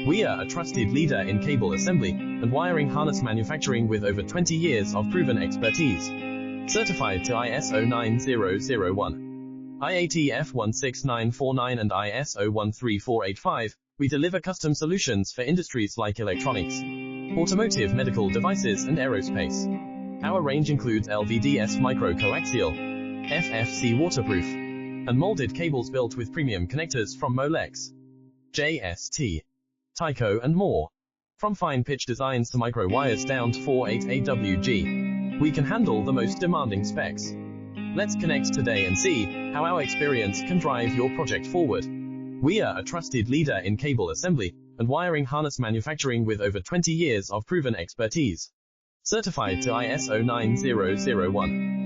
We are a trusted leader in cable assembly and wiring harness manufacturing with over 20 years of proven expertise. Certified to ISO 9001, IATF 16949 and ISO 13485, we deliver custom solutions for industries like electronics, automotive, medical devices, and aerospace. Our range includes LVDS micro-coaxial, FFC waterproof, and molded cables built with premium connectors from Molex, JST, Tyco, and more. From fine pitch designs to micro wires down to 48 AWG, we can handle the most demanding specs. Let's connect today and see how our experience can drive your project forward. We are a trusted leader in cable assembly and wiring harness manufacturing with over 20 years of proven expertise. Certified to ISO 9001.